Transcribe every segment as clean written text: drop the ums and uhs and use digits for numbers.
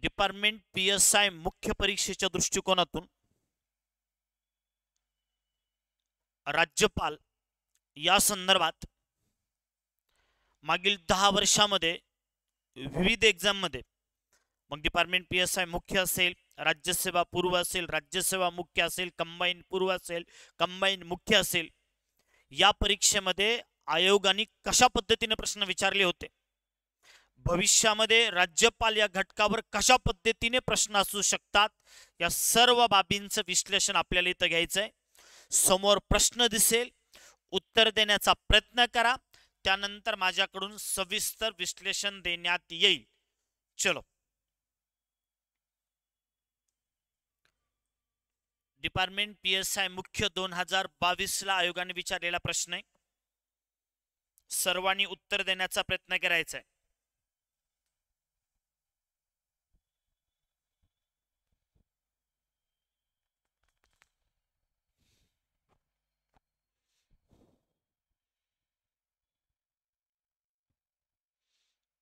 Department PSI मुख्य परीक्षेच्या दृष्टिकोनातून राज्यपाल या संदर्भात मागील 10 वर्षामध्ये विविध एक्झाम मध्ये मग डिपार्टमेंट PSI मुख्य असेल, राज्यसेवा पूर्व असेल, राज्यसेवा मुख्य असेल, कंबाईन पूर्व असेल, कंबाईन मुख्य असेल, या परीक्षेमध्ये आयोगाने कशा पद्धतीने प्रश्न विचारले होते, भविष्यामध्ये राज्यपाल या घटकावर कशा पद्धतीने प्रश्न असू शकतात, या सर्व बाबींचं विश्लेषण आपल्याला इथं घ्यायचंय. समोर प्रश्न दिसेल, उत्तर देण्याचा प्रयत्न करा, त्यानंतर माझ्याकडून सविस्तर विश्लेषण देण्यात येईल. चलो, डिपार्टमेंट PSI मुख्य 2022 ला आयोगाने विचारलेला प्रश्न आहे. सर्वांनी उत्तर देण्याचा प्रयत्न करायचा आहे.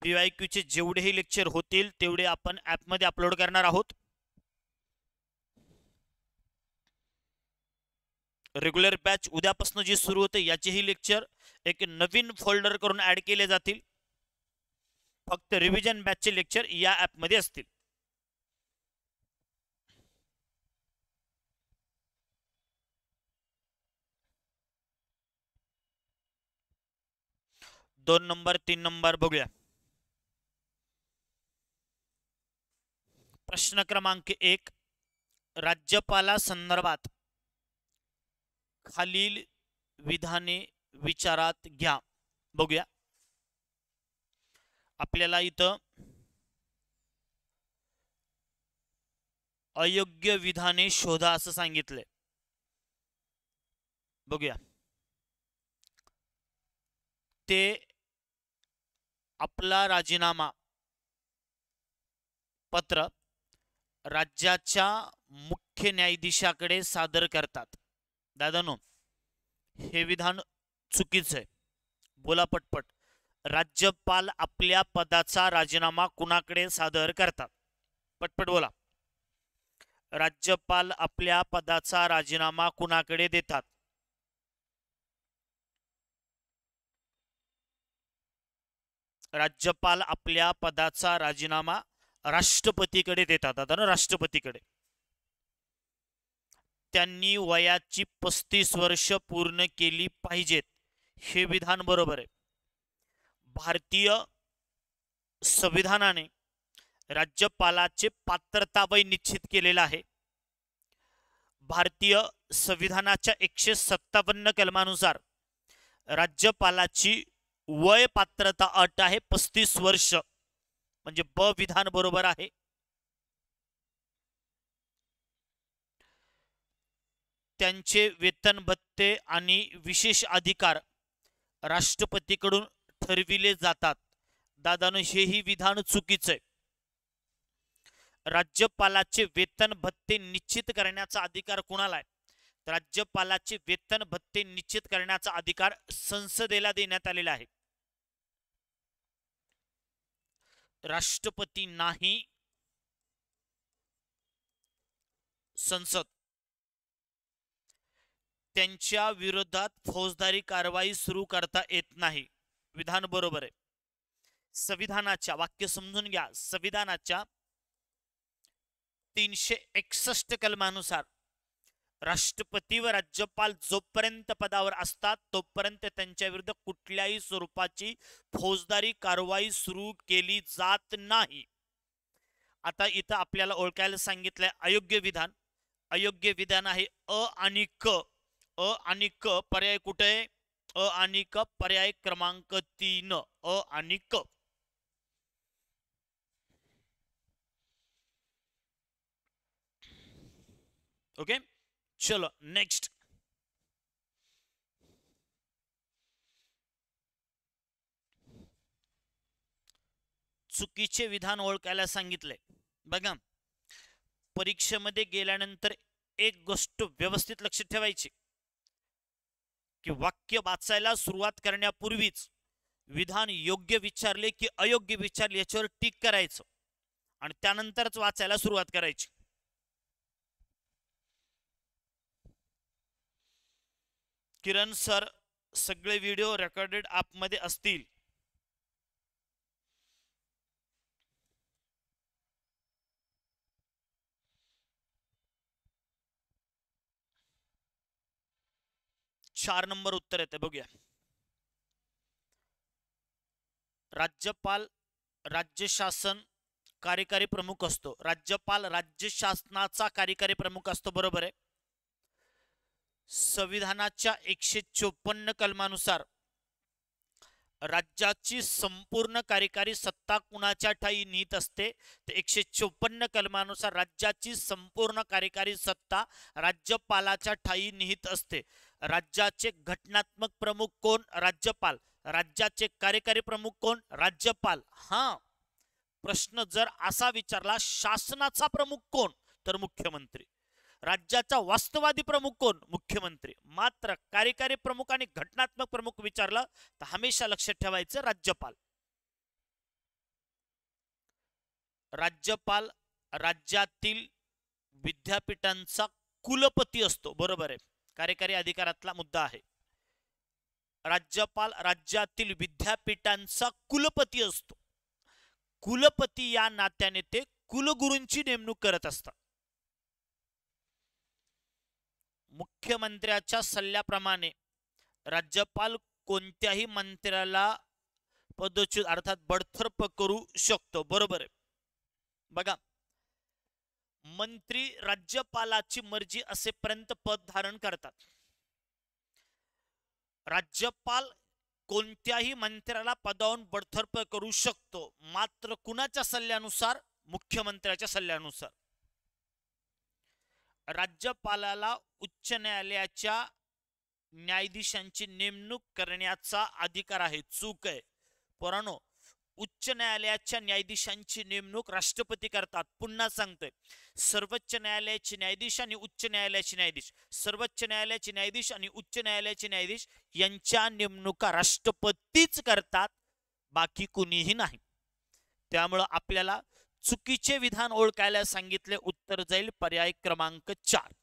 PYQ चे जेवढेही लेक्चर होतील तेवढे आपण ऍपमध्ये अपलोड करणार आहोत. रेग्युलर बॅच उद्यापासून जी सुरू होते याचेही लेक्चर एक नवीन फोल्डर करून ऍड केले जातील. फक्त रिव्हिजन बॅचचे लेक्चर या ऍपमध्ये असतील. दोन नंबर 3 नंबर बघूया. प्रश्न क्रमांक 1, राज्यपाला संदर्भात खालील विधाने विचारात घ्या. बघूया. आपल्याला इथं अयोग्य विधाने शोधा असं सांगितलंय. बघूया. ते आपला राजीनामा पत्र राज्याच्या मुख्य न्यायाधीशाकडे सादर करतात. दादानो, हे विधान चुकीचं आहे. बोला पटपट. राज्यपाल आपल्या पदाचा राजीनामा कुणाकडे सादर करतात? पटपट बोला. राज्यपाल आपल्या पदाचा राजीनामा कुणाकडे देतात? राज्यपाल आपल्या पदाचा राजीनामा राष्ट्रपतीकडे देतात. आता ना, राष्ट्रपतीकडे. त्यांनी वयाची 35 वर्ष पूर्ण केली पाहिजेत. हे विधान बरोबर आहे. भारतीय संविधानाने राज्यपालाचे पात्रता वय निश्चित केलेलं आहे. भारतीय संविधानाच्या 157 कलमानुसार राज्यपालाची वय पात्रता अट आहे 35 वर्ष. म्हणजे ब विधान बरोबर आहे. त्यांचे वेतन भत्ते आणि विशेष अधिकार राष्ट्रपतीकडून ठरविले जातात. दादानो, हेही विधान चुकीचं आहे. राज्यपालाचे वेतन भत्ते निश्चित करण्याचा अधिकार कुणाला आहे? राज्यपालाचे वेतन भत्ते निश्चित करण्याचा अधिकार संसदेला देण्यात आलेला आहे. राष्ट्रपती नाही, संसद. त्यांच्या विरोधात फौजदारी कारवाई सुरू करता येत नाही. विधान बरोबर आहे. संविधानाच्या, वाक्य समजून घ्या, संविधानाच्या 361 कलमानुसार राष्ट्रपती व राज्यपाल जोपर्यंत पदावर असतात तोपर्यंत त्यांच्या विरुद्ध कुठल्याही स्वरूपाची फौजदारी कारवाई सुरू केली जात नाही. आता इथं आपल्याला ओळखायला सांगितलंय अयोग्य विधान. अयोग्य विधान आहे अ आणि क. अ आणि क पर्याय कुठे आहे? अ आणि क पर्याय क्रमांक 3. अ आणि क. ओके, चलो नेक्स्ट. चुकीचे विधान ओळखायला सांगितले. बघा, परीक्षेमध्ये गेल्यानंतर एक गोष्ट व्यवस्थित लक्षात ठेवायची की वाक्य वाचायला सुरुवात करण्यापूर्वीच विधान योग्य विचारले की अयोग्य विचारले याच्यावर टिक करायचं. आणि त्यानंतरच वाचायला सुरुवात करायची. किरण सर सगळे व्हिडिओ रेकॉर्डेड ॲपमध्ये असतील. चार नंबर उत्तर येते, बघूया. राज्यपाल राज्य शासन कार्यकारी प्रमुख असतो. राज्यपाल राज्य शासनाचा कार्यकारी प्रमुख असतो, बरोबर आहे. संविधानाच्या 154 कलमानुसार राज्याची संपूर्ण कार्यकारी सत्ता कुणाच्या ठायी निहित असते? तर 154 कलमानुसार राज्याची संपूर्ण कार्यकारी सत्ता राज्यपालाच्या ठायी निहित असते. राज्याचे घटनात्मक प्रमुख कोण? राज्यपाल. राज्याचे कार्यकारी प्रमुख कोण? राज्यपाल. हा प्रश्न जर असा विचारला शासनाचा प्रमुख कोण, तर मुख्यमंत्री. राज्याचा वास्तवादी प्रमुख कोण? मुख्यमंत्री. मात्र कार्यकारी प्रमुख आणि घटनात्मक प्रमुख विचारलं तर हमेशा लक्षात ठेवायचं राज्यपाल. राज्यपाल राज्यातील विद्यापीठांचा कुलपती असतो, बरोबर आहे. कार्यकारी अधिकारातला मुद्दा आहे. राज्यपाल राज्यातील विद्यापीठांचा कुलपती असतो. कुलपती या नात्याने ते कुलगुरूंची नेमणूक करत असतात. मुख्यमंत्र्याच्या सल्ल्याप्रमाणे राज्यपाल कोणत्याही मंत्र्याला पदच्युत अर्थात बडतर्फ करू शकतो, बरोबर आहे. बघा, मंत्री राज्यपालाची मर्जी असेपर्यंत पद धारण करतात. राज्यपाल कोणत्याही मंत्र्याला पदावरून बडतर्फ करू शकतो, मात्र कुणाच्या सल्ल्यानुसार? मुख्यमंत्र्याच्या सल्ल्यानुसार. राज्यपालाला उच्च न्यायालयाच्या न्यायाधीशांची नेमणूक करण्याचा अधिकार आहे. चूक आहे पोरांनो. उच्च न्यायालयाच्या न्यायाधीशांची नेमणूक राष्ट्रपती करतात. पुन्हा सांगतोय, सर्वोच्च न्यायालयाचे न्यायाधीश आणि उच्च न्यायालयाचे न्यायाधीश, सर्वोच्च न्यायालयाचे न्यायाधीश आणि उच्च न्यायालयाचे न्यायाधीश यांच्या नेमणुका राष्ट्रपतीच करतात, बाकी कुणीही नाही. त्यामुळं आपल्याला चुकीचे विधान ओळखायला सांगितले. उत्तर जाईल पर्याय क्रमांक 4.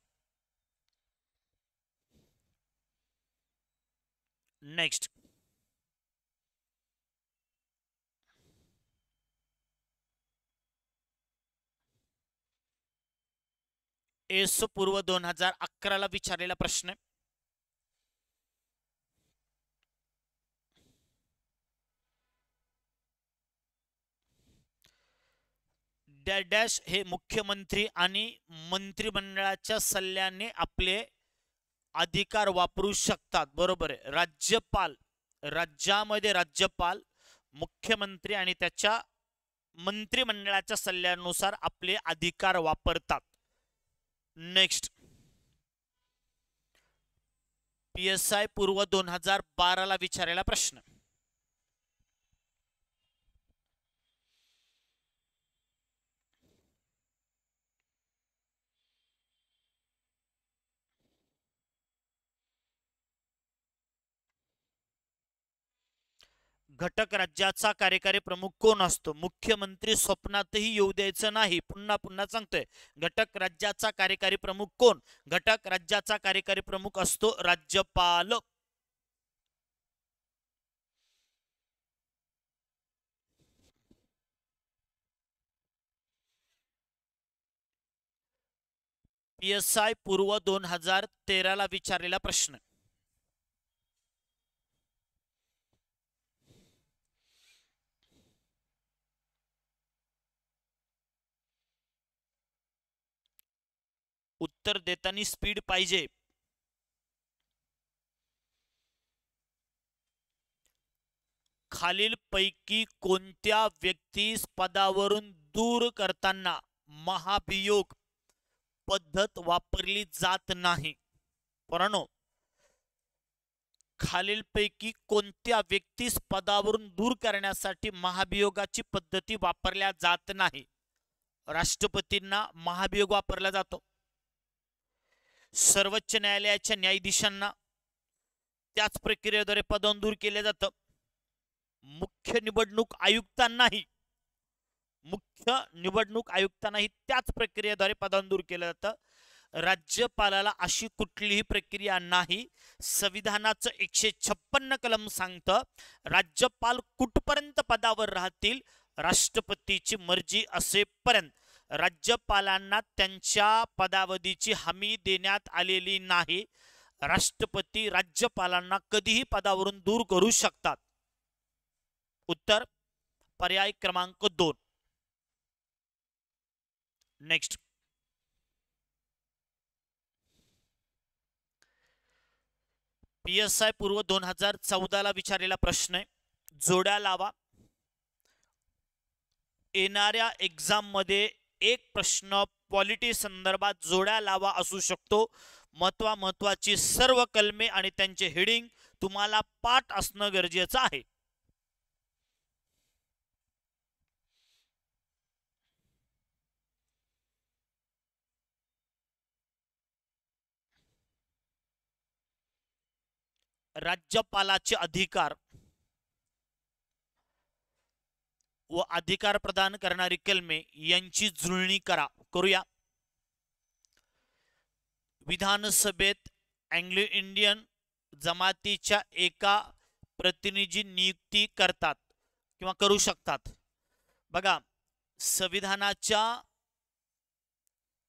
नेक्स्ट, एस पूर्व 2011 विचारलेला प्रश्न. डॅश हे मुख्यमंत्री आणि मंत्रिमंडळाच्या सल्ल्याने आपले अधिकार वापरू शकतात, बरोबर आहे. राज्यपाल राज्यामध्ये राज्यपाल मुख्यमंत्री आणि त्याच्या मंत्रिमंडळाच्या सल्ल्यानुसार आपले अधिकार वापरतात. नेक्स्ट, PSI पूर्व 2012 विचारलेला प्रश्न. घटक राज्याचा कार्यकारी प्रमुख कोण असतो? मुख्यमंत्री स्वप्नातही येऊ द्यायचं नाही. पुन्हा पुन्हा सांगतोय, घटक राज्याचा कार्यकारी प्रमुख कोण? घटक राज्याचा कार्यकारी प्रमुख असतो राज्यपाल. PSI पूर्व 2013 विचारलेला प्रश्न. उत्तर देताना स्पीड पाहिजे. खालील पैकी कोणत्या व्यक्तीस पदावरून दूर करताना महाभियोग पद्धत वापरली जात नाही? पोरांनो, खालीलपैकी कोणत्या व्यक्तीस पदावरून दूर करण्यासाठी महाभियोगाची पद्धती वापरल्या जात नाही? राष्ट्रपतींना महाभियोग वापरला जातो. सर्वोच्च न्यायालयाच्या न्यायाधीशांना त्याच प्रक्रियेद्वारे पदावरून दूर केले जातं. मुख्य निवडणूक आयुक्तांनाही मुख्य निवडणूक आयुक्तांनाही त्याच प्रक्रियेद्वारे पदावरून दूर केलं जातं. राज्यपालाला अशी कुठलीही प्रक्रिया नाही. संविधानाचं 156 कलम सांगतं राज्यपाल कुठपर्यंत पदावर राहतील, राष्ट्रपतीची मर्जी असेपर्यंत. राज्यपालांना त्यांच्या पदावधीची हमी देण्यात आलेली नाही. राष्ट्रपती राज्यपालांना कधीही पदावरून दूर करू शकतात. उत्तर पर्याय क्रमांक 2. नेक्स्ट, PSI पूर्व 2014 ला विचारलेला प्रश्न आहे. जोड्या लावा. येणाऱ्या एक्झाम मध्ये एक प्रश्न पॉलिटी संदर्भात जोड्या लावा असू शकतो. महत्वाची सर्व कलमे आणि त्यांचे हेडिंग तुम्हाला पाठ असणं गरजेचं आहे. राज्यपालाचे अधिकार व अधिकार प्रदान करणारी कलमे यांची जुळणी करूया. विधानसभेत अँग्लो इंडियन जमातीच्या एका प्रतिनिधी नियुक्ती करतात किंवा करू शकतात. बघा, संविधानाच्या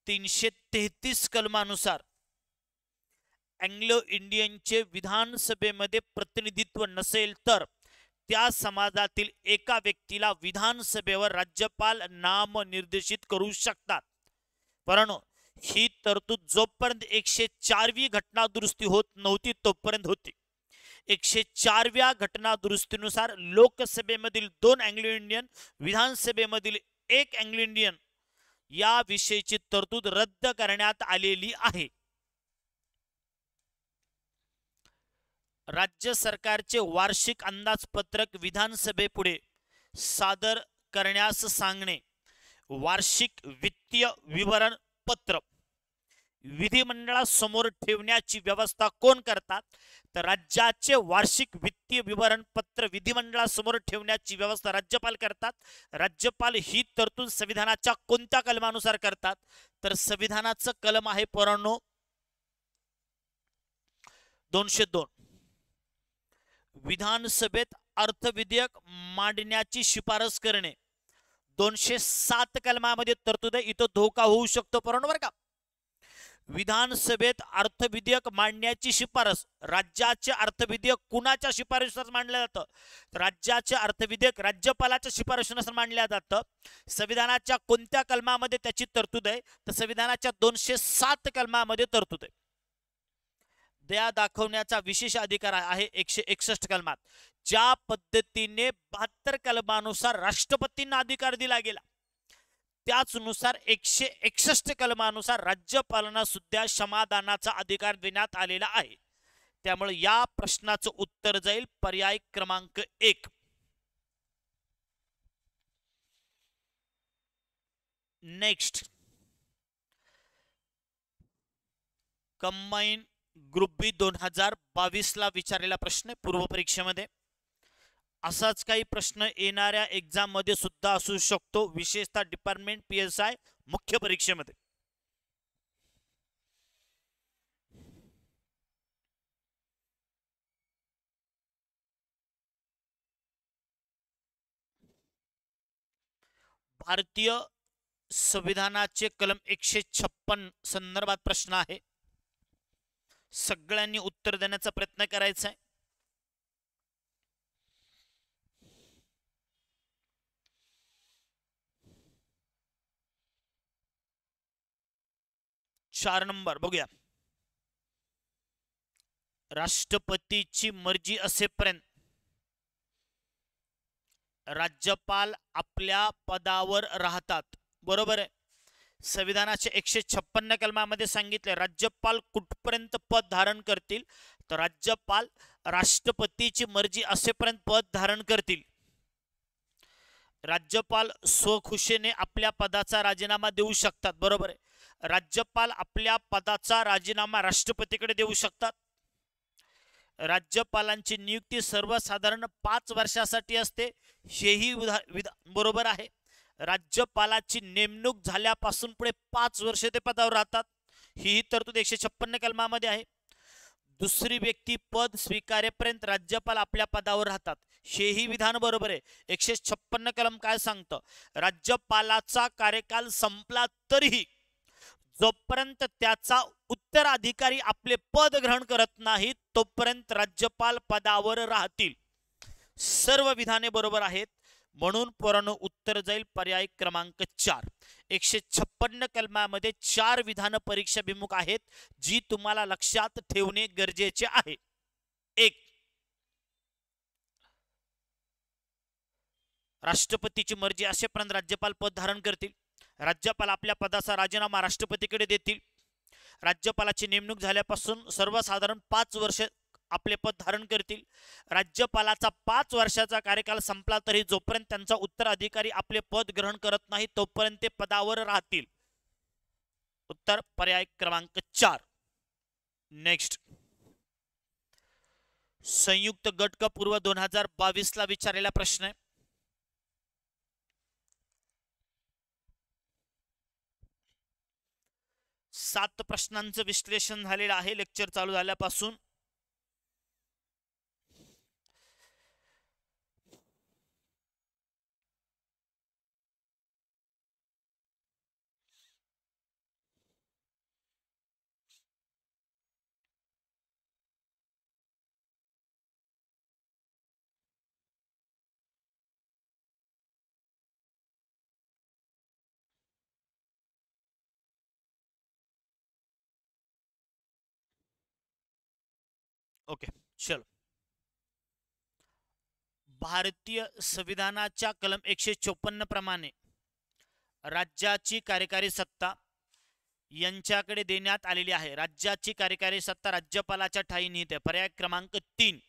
333 कलमानुसार अँग्लो इंडियनचे विधानसभेमध्ये प्रतिनिधित्व नसेल तर त्या समाजातील एका व्यक्तीला विधानसभेवर राज्यपाल नामनिर्देशित करू शकतात. परंतु ही तरतूद जोपर्यंत 104वी घटना दुरुस्ती होत नव्हती तोपर्यंत होती. 104व्या घटना दुरुस्तीनुसार लोकसभेमधील 2 अँग्लो इंडियन, विधानसभेमधील 1 अँग्लो इंडियन या विषयीची तरतूद रद्द करण्यात आलेली आहे. राज्य सरकारचे वार्षिक अंदाजपत्रक विधानसभेपुढे सादर करण्यास सांगणे. वार्षिक वित्तीय विवरण पत्र विधिमंडळासमोर ठेवण्याची व्यवस्था कोण करतात? तर राज्याचे वार्षिक वित्तीय विवरण पत्र विधिमंडळासमोर ठेवण्याची व्यवस्था राज्यपाल करतात. राज्यपाल ही तरतूद संविधानाच्या कोणत्या कलमानुसार करतात? तर संविधानाचं कलम आहे पोरांनो 202. विधानसभेत अर्थविधेयक मांडण्याची शिफारस करणे. 207 कलमामध्ये तरतूद आहे. इथं धोका होऊ शकतो पोरांनो बरं का. विधानसभेत अर्थविधेयक मांडण्याची शिफारस, राज्याचे अर्थविधेयक कुणाच्या शिफारशीनुसार मांडलं जातं? राज्याचे अर्थविधेयक राज्यपालाच्या शिफारशीनुसार मांडलं जातं. संविधानाच्या कोणत्या कलमामध्ये त्याची तरतूद आहे? तर संविधानाच्या 207 कलमामध्ये तरतूद आहे. दया दाखवण्याचा विशेष अधिकार आहे 161 कलमात. ज्या पद्धतीने 72 कलमानुसार राष्ट्रपतींना अधिकार दिला गेला त्याचनुसार 161 कलमानुसार राज्यपालांना सुद्धा क्षमादानाचा अधिकार देण्यात आलेला आहे. त्यामुळे या प्रश्नाचं उत्तर जाईल पर्याय क्रमांक 1. नेक्स्ट, कंबाईन ग्रुप बी 2022 ला विचारलेला प्रश्न पूर्व परीक्षेमध्ये. असाच काही प्रश्न येणाऱ्या एक्झाम मध्ये सुद्धा असू शकतो, विशेषतः डिपार्टमेंट PSI मुख्य परीक्षेमध्ये. भारतीय संविधानाचे कलम 156 संदर्भात प्रश्न आहे. सगळ्यांनी उत्तर देण्याचा प्रयत्न करायचा आहे. चार नंबर बघूया. राष्ट्रपतीची मर्जी असेपर्यंत राज्यपाल आपल्या पदावर राहतात. बरोबर आहे. संविधानाच्या 156 कलमामध्ये सांगितले राज्यपाल कुठपर्यंत पद धारण करतील? तर राज्यपाल राष्ट्रपतीची मर्जी असेपर्यंत पद धारण करतील. राज्यपाल स्वखुशीने आपल्या पदाचा राजीनामा देऊ शकतात. बरोबर आहे. राज्यपाल आपल्या पदाचा राजीनामा राष्ट्रपतीकडे देऊ शकतात. राज्यपालांची नियुक्ती सर्वसाधारण 5 वर्षासाठी असते, हेही बरोबर आहे. राज्यपालाची नेमणूक झाल्यापासून पुढे 5 वर्ष ते पदावर राहतात, ही तरतूद 156 कलमामध्ये आहे. दुसरी व्यक्ती पद स्वीकारेपर्यंत राज्यपाल आपल्या पदावर राहतात, हेही विधान बरोबर आहे. 156 कलम काय सांगतं? राज्यपालाचा कार्यकाल संपला तरीही जोपर्यंत त्याचा उत्तराधिकारी आपले पद ग्रहण करत नाही तोपर्यंत राज्यपाल पदावर राहतील. सर्व विधाने बरोबर आहेत, म्हणून पोरांनो उत्तर जाईल पर्याय क्रमांक 4. 156 कलमामध्ये 4 विधान परीक्षाभिमुख आहेत, जी तुम्हाला लक्षात ठेवणे गरजेचे आहे. 1. राष्ट्रपतीची मर्जी असेपर्यंत राज्यपाल पद धारण करतील. राज्यपाल आपल्या पदाचा राजीनामा राष्ट्रपतीकडे देतील. राज्यपालाची नेमणूक झाल्यापासून सर्वसाधारण 5 वर्ष आपले पद धारण करतील. राज्यपालाचा 5 वर्षाचा कार्यकाल संपला तरी जोपर्यंत त्यांचा उत्तराधिकारी आपले पद ग्रहण करत नाही तोपर्यंत ते पदावर राहतील. उत्तर पर्याय क्रमांक 4. नेक्स्ट, संयुक्त गट क पूर्व 2022 ला विचारलेला प्रश्न आहे. सात प्रश्नांचं विश्लेषण झालेलं आहे लेक्चर चालू झाल्यापासून. ओके, चलो. भारतीय संविधानाच्या कलम 154 प्रमाणे राज्याची कार्यकारी सत्ता यांच्याकडे देण्यात आलेली आहे. राज्याची कार्यकारी सत्ता राज्यपालाच्या ठायी निहित आहे. पर्याय क्रमांक 3.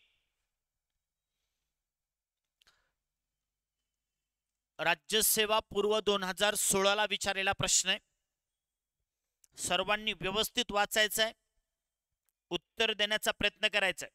राज्यसेवा पूर्व 2016 ला विचारलेला प्रश्न आहे. सर्वांनी व्यवस्थित वाचायचं आहे, उत्तर देण्याचा प्रयत्न करायचा आहे.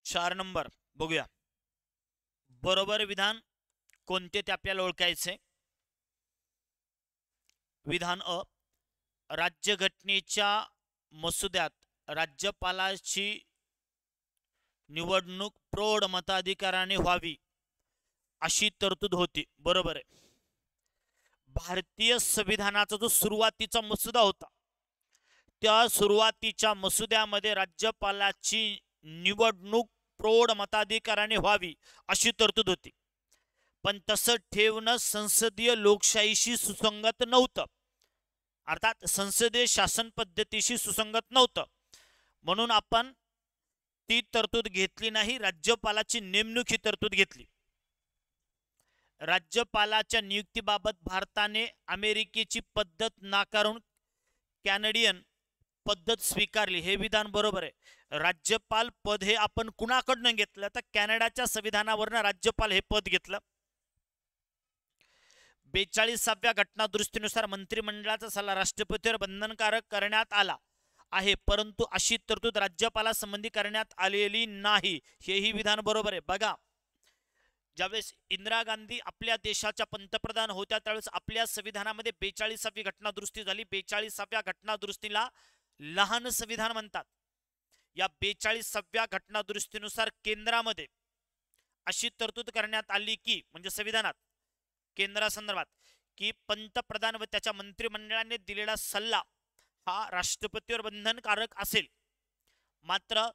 चार नंबर बघूया. बरोबर विधान कोणते ते आपल्याला ओळखायचे. विधान अ, राज्यघटनेच्या मसुद्यात राज्यपालाची निवडणूक प्रौढ मताधिकाराने व्हावी अशी तरतूद होती. बरोबर आहे. भारतीय संविधानाचा जो सुरुवातीचा मसुदा होता त्या सुरुवातीच्या मसुद्यामध्ये राज्यपालाची निवडणूक प्रौढ मताधिकाराने व्हावी अशी तरतूद होती. पण तसं ठेवणं संसदीय लोकशाहीशी सुसंगत नव्हतं, अर्थात संसदीय शासन पद्धतीशी सुसंगत नव्हतं, म्हणून आपण ती तरतूद घेतली नाही. राज्यपालाची नेमणूक ही तरतूद घेतली. राज्यपालाच्या नियुक्तीबाबत भारताने अमेरिकेची पद्धत नाकारून कॅनडियन पद्धत स्वीकारली, हे विधान बरोबर आहे. राज्यपाल पद हे आपण कुणाकडून घेतलं तर कॅनडाच्या संविधानावरून राज्यपाल हे पद घेतलं. 42व्या घटना दुरुस्तीनुसार मंत्रिमंडळाचा सल्ला राष्ट्रपतीवर बंधनकारक करण्यात आला आहे, परंतु अशी तरतूद राज्यपालासंबंधी करण्यात आलेली नाही, हेही विधान बरोबर आहे. बघा, ज्यावेळेस इंदिरा गांधी आपल्या देशाच्या पंतप्रधान होत्या त्यावेळेस आपल्या संविधानामध्ये 42वी घटना दुरुस्ती झाली. 42व्या घटना दुरुस्तीला लहान संविधान म्हणतात. या 42व्या घटना दुरुस्तीनुसार केंद्रामध्ये अशी तरतूद करण्यात आली की, म्हणजे संविधानात केंद्रासंदर्भात, की पंतप्रधान व त्याच्या मंत्रिमंडळाने दिलेला सल्ला हा राष्ट्रपतीवर बंधनकारक असेल. मात्र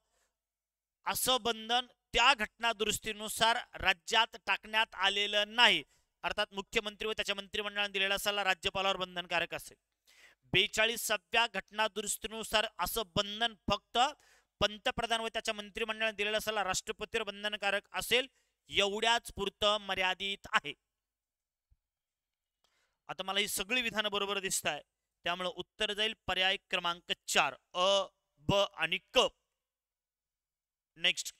असं बंधन त्या घटना दुरुस्तीनुसार राज्यात टाकण्यात आलेलं नाही. अर्थात मुख्यमंत्री व त्याच्या मंत्रिमंडळाने दिलेला सल्ला राज्यपालावर बंधनकारक असेल. 42व्या घटना दुरुस्तीनुसार असं बंधन फक्त पंतप्रधान व त्याच्या मंत्रिमंडळाने दिलेला सल्ला राष्ट्रपतीवर बंधनकारक असेल एवढ्याच पुरतं मर्यादित आहे. आता मला ही सगळी विधानं बरोबर दिसत आहे, त्यामुळे उत्तर जाईल पर्याय क्रमांक 4 अ, ब आणि क. नेक्स्ट,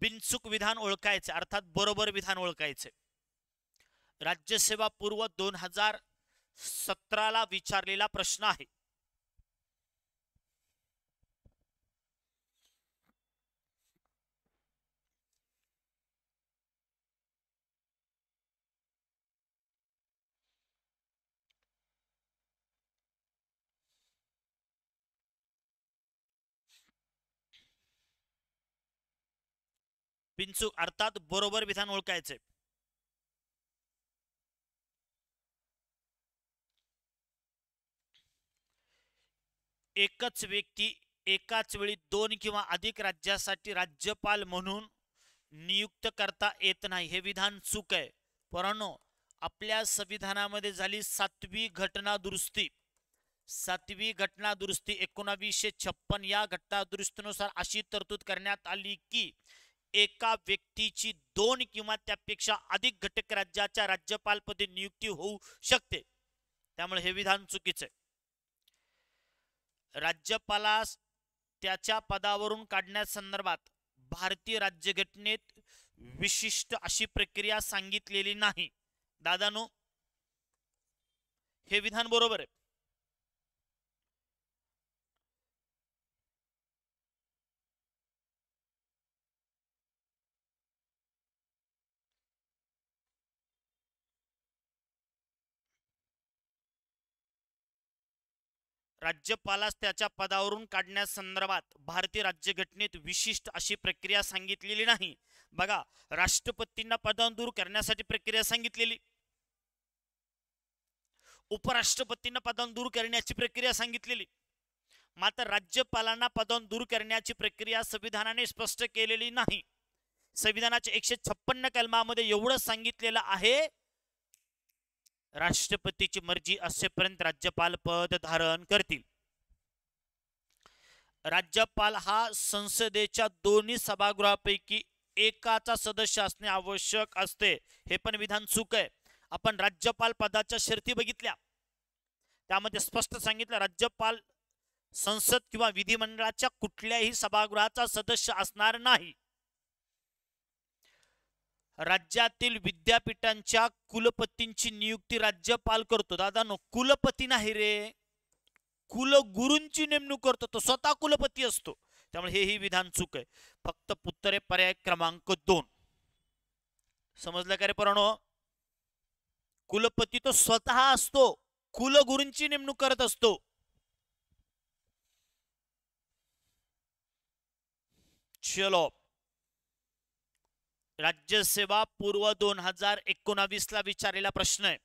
बिनचूक विधान ओळखायचे अर्थात बरोबर विधान ओळखायचे. राज्यसेवा पूर्व 2017 विचारलेला प्रश्न आहे. बिनचूक अर्थात बरोबर विधान ओळखायचे. एकच व्यक्ती एकाच वेळी 2 किंवा अधिक राज्यासाठी राज्यपाल म्हणून नियुक्त करता येत नाही हे विधान चूक आहे. परंतु आपल्या संविधानामध्ये झाली 7वी घटना दुरुस्ती. 7वी घटना दुरुस्ती 1956 या घटना दुरुस्तीनुसार अशी तरतूद करण्यात आली की एका व्यक्तीची 2 किंवा त्यापेक्षा अधिक घटक राज्याच्या राज्यपालपदी नियुक्ती होऊ शकते. त्यामुळे हे विधान चुकीचे. राज्यपालास त्याच्या पदावरून काढण्यासंदर्भात भारतीय राज्यघटनेत विशिष्ट अशी प्रक्रिया सांगितलेली नाही. दादानो, हे विधान बरोबर आहे. राज्यपालास त्याच्या पदावरून काढण्यासंदर्भात भारतीय राज्यघटनेत विशिष्ट अशी प्रक्रिया सांगितलेली नाही. बघा, राष्ट्रपतींना पदावरून दूर करण्यासाठी प्रक्रिया सांगितलेली, उपराष्ट्रपतींना पदावरून दूर करण्याची प्रक्रिया सांगितलेली, मात्र राज्यपालांना पदावरून दूर करण्याची प्रक्रिया संविधानाने स्पष्ट केलेली नाही. संविधानाच्या 156 कलमामध्ये एवढं सांगितलेलं आहे, राष्ट्रपतीची मर्जी असेपर्यंत राज्यपाल पद धारण करतील. राज्यपाल हा संसदेच्या दोन्ही सभागृहापैकी एकाचा सदस्य असणे आवश्यक असते. हे पण विधान चूक आहे. आपण राज्यपाल पदाच्या शर्ती बघितल्या, त्यामध्ये स्पष्ट सांगितलं राज्यपाल संसद किंवा विधिमंडळाच्या कुठल्याही सभागृहाचा सदस्य असणार नाही. राज्यातील विद्यापीठांच्या कुलपतींची नियुक्ती राज्यपाल करतो. दादांनो, कुलपती नाही रे, कुलगुरूंची नेमणूक करतो, तो स्वतः कुलपती असतो. त्यामुळे हेही विधान चूक आहे. फक्त उत्तरे पर्याय क्रमांक 2. समजलं का रे पोरांनो? कुलपती तो स्वतः असतो, कुलगुरूंची नेमणूक करत असतो. चलो, राज्यसेवा पूर्व 2019 ला विचारलेला प्रश्न आहे.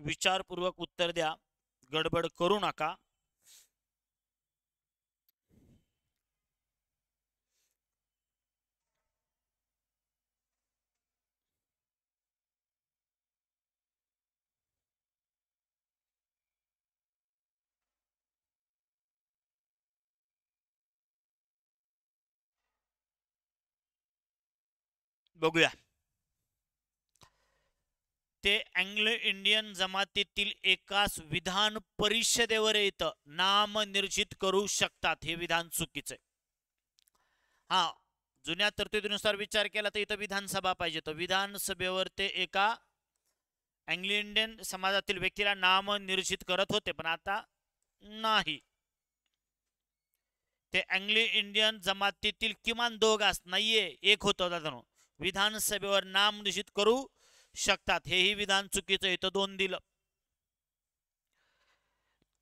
विचारपूर्वक उत्तर द्या, गडबड करू नका. बघूया. ते अँग्लो इंडियन जमातीतील एकास विधान परिषदेवर येतं नामनिर्जित करू शकतात. हे विधान चुकीचे. हा, जुन्या तरतुदीनुसार विचार केला तर इथं विधानसभा पाहिजे, तर विधानसभेवर ते एका अँग्लो इंडियन समाजातील व्यक्तीला नामनिर्जित करत होते, पण आता नाही. ते अँग्लो इंडियन जमातीतील किमान 2 घास नाहीये, एक होतं दादा. विधानसभेवर नाम निश्चित करू शकतात, हेही विधान चुकीचं, इथं 2 दिलं.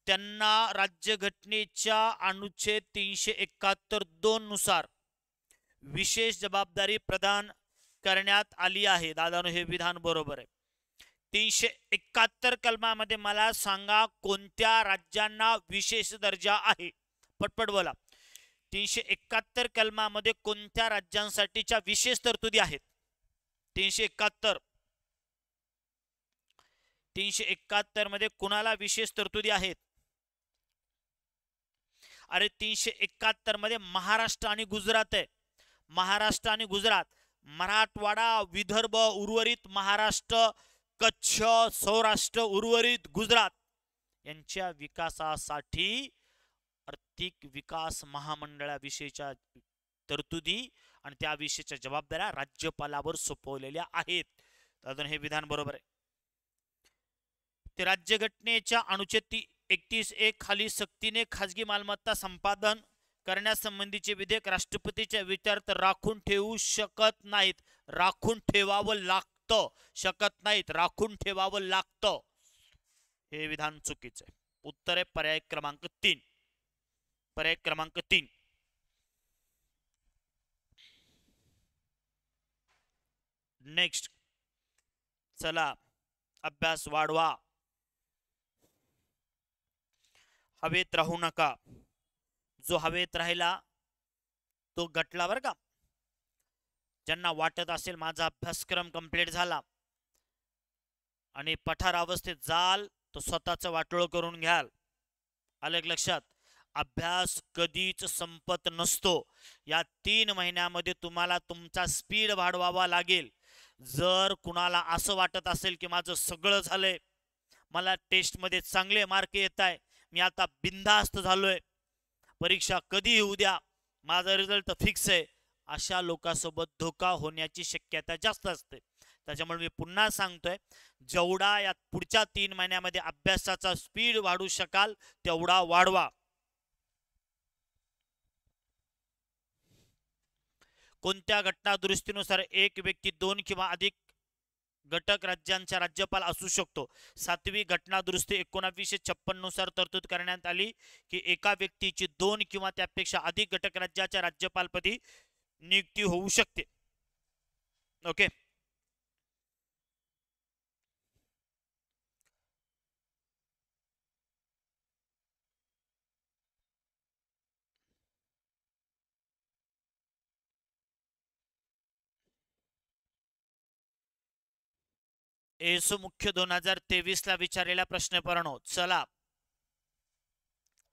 त्यांना राज्यघटनेच्या अनुच्छेद 371(2) नुसार विशेष जबाबदारी प्रदान करण्यात आली आहे. दादानो हे विधान बरोबर आहे. 371 कलमामध्ये मला सांगा कोणत्या राज्यांना विशेष दर्जा आहे, पटपट बोला. 371 कलमामध्ये कोणत्या राज्यांसाठीच्या विशेष तरतुदी आहेत? 371 371 मध्ये कुणाला विशेष तरतुदी आहेत? अरे 371 मध्ये महाराष्ट्र आणि गुजरात आहे. महाराष्ट्र आणि गुजरात, मराठवाडा, विदर्भ, उर्वरित महाराष्ट्र, कच्छ, सौराष्ट्र, उर्वरित गुजरात यांच्या विकासासाठी आर्थिक विकास महामंडळाविषयीच्या तरतुदी आणि त्याविषयीच्या जबाबदाऱ्या राज्यपालावर सोपवलेल्या आहेत. अजून हे विधान बरोबर आहे. ते राज्यघटनेच्या अनुच्छेद 31(1) खाली सक्तीने खाजगी मालमत्ता संपादन करण्यासंबंधीचे विधेयक राष्ट्रपतीच्या विचारात राखून ठेवू शकत नाहीत. राखून ठेवावं लागतं, शकत नाहीत, राखून ठेवावं लागतं. हे विधान चुकीचं आहे. उत्तर आहे पर्याय क्रमांक 3. पर्याय क्रमांक 3. नेक्स्ट, चला अभ्यास वाढवा. हवेत राहू नका. जो हवेत राहिला तो गटला बरं का. ज्यांना वाटत असेल माझा अभ्यासक्रम कंप्लीट झाला आणि पठार अवस्थेत जाल तो स्वतःचं वाटोळं करून घ्याल. आलं लक्षात. अभ्यास कधीच संपत नसतो. या 3 महिन्यामध्ये तुम्हाला तुमचा स्पीड वाढवावा लागेल. जर कुणाला असं वाटत असेल की माझं सगळं झालंय, मला टेस्टमध्ये चांगले मार्क येत आहे, मी आता बिनधास्त झालोय, परीक्षा कधी येऊ द्या, माझा रिझल्ट फिक्स आहे, अशा लोकांसोबत धोका होण्याची शक्यता जास्त असते. त्याच्यामुळे मी पुन्हा सांगतोय, जेवढा या पुढच्या 3 महिन्यामध्ये अभ्यासाचा स्पीड वाढू शकाल तेवढा वाढवा. कोणत्या घटना दुरुस्तीनुसार एक व्यक्ती 2 किंवा अधिक घटक राज्यांचा राज्यपाल असू शकतो? 7वी घटना दुरुस्ती 1956 नुसार तरतूद करण्यात आली की एका व्यक्तीची 2 किंवा त्यापेक्षा अधिक घटक राज्याच्या राज्यपालपदी नियुक्ती होऊ शकते. ओके. एसो मुख्य 2023 ला विचारलेला प्रश्न परणो. चला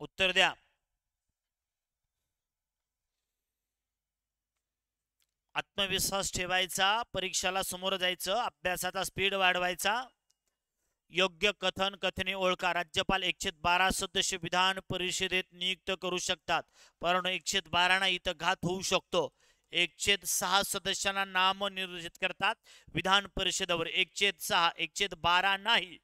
उत्तर द्या. आत्मविश्वास ठेवायचा, परीक्षेला समोर जायचं, अभ्यासाचा स्पीड वाढवायचा. योग्य कथन कथने ओळखा. राज्यपाल 112 सदस्य विधान परिषदेत नियुक्त करू शकतात, परंतु 112 ना इथं घात होऊ शकतो. 106 सदस्यांना नामनिर्देशित करतात विधान परिषदेवर. 106, 112 नाही.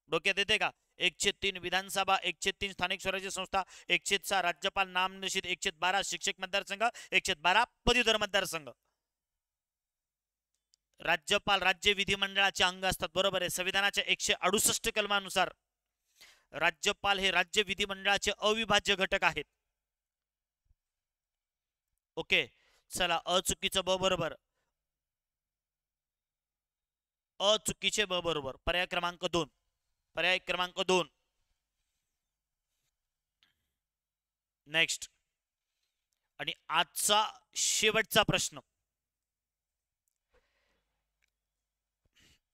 डोक्यात येते का? 103 विधानसभा, 103 स्थानिक स्वराज्य संस्था, 106 राज्यपाल नामनिर्देशित, 112 शिक्षक मतदारसंघ, 112 पदवीधर मतदारसंघ. राज्यपाल राज्य विधिमंडळाचे अंग असतात, बरोबर आहे. संविधानाच्या 168 कलमानुसार राज्यपाल हे राज्य विधिमंडळाचे अविभाज्य घटक आहेत. ओके. चला, अचुकीचं ब बरोबर, अचुकीचे ब बरोबर. पर्याय क्रमांक 2. पर्याय क्रमांक 2. नेक्स्ट, आणि आजचा शेवटचा प्रश्न.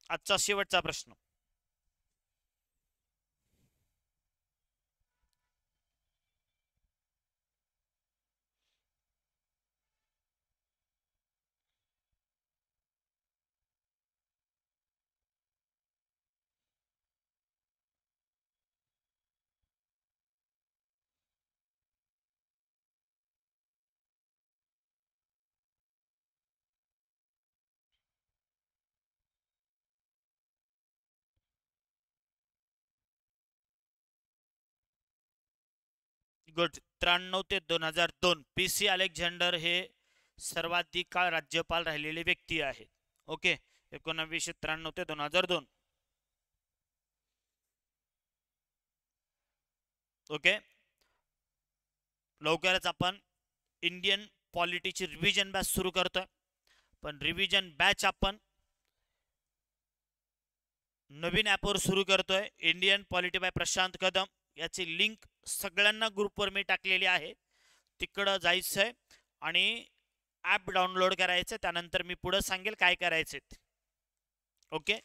आजचा शेवटचा प्रश्न. गुड. 93 ते 2002 PC अलेक्झांडर हे सर्वाधिक काळ राज्यपाल राहिलेले व्यक्ती आहेत. ओके, 1993 ते 2002. ओके, लवकरच आपण इंडियन पॉलिटीची रिव्हिजन बॅच सुरू करतोय. पण रिव्हिजन बॅच आपण नवीन ॲपवर सुरू करतोय, Indian polity bye Prashant Kadam. याची लिंक सगळ्यांना ग्रुपवर मी टाकलेली आहे. तिकडं जायचंय आणि ॲप डाउनलोड करायचं. त्यानंतर मी पुढे सांगेल काय करायचे. ओके,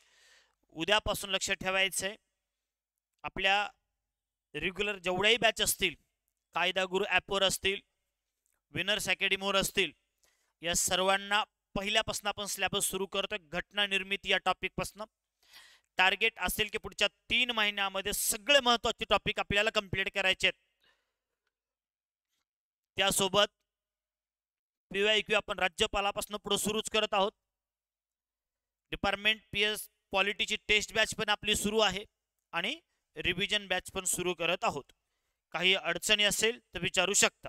उद्यापासून लक्ष ठेवायचंय. आपल्या रेग्युलर जेवढ्याही बॅच असतील, कायदा गुरु ॲपवर असतील, विनर्स अकॅडमीवर असतील, या सर्वांना पहिल्यापासून आपण सिलेबस सुरू करतोय. घटना निर्मिती या टॉपिकपासून टार्गेट असेल की पुढच्या 3 महिन्यामध्ये सगळे महत्त्वाचे टॉपिक आपल्याला कंप्लीट करायचे आहेत. त्यासोबत PYQ आपण राज्यपालापासून पुढे सुरूच करत आहोत. डिपार्टमेंट PS पॉलिटीची टेस्ट बॅच पण आपली सुरू आहे आणि रिव्हिजन बॅच पण सुरू करत आहोत. काही अडचणी असेल तर विचारू शकता.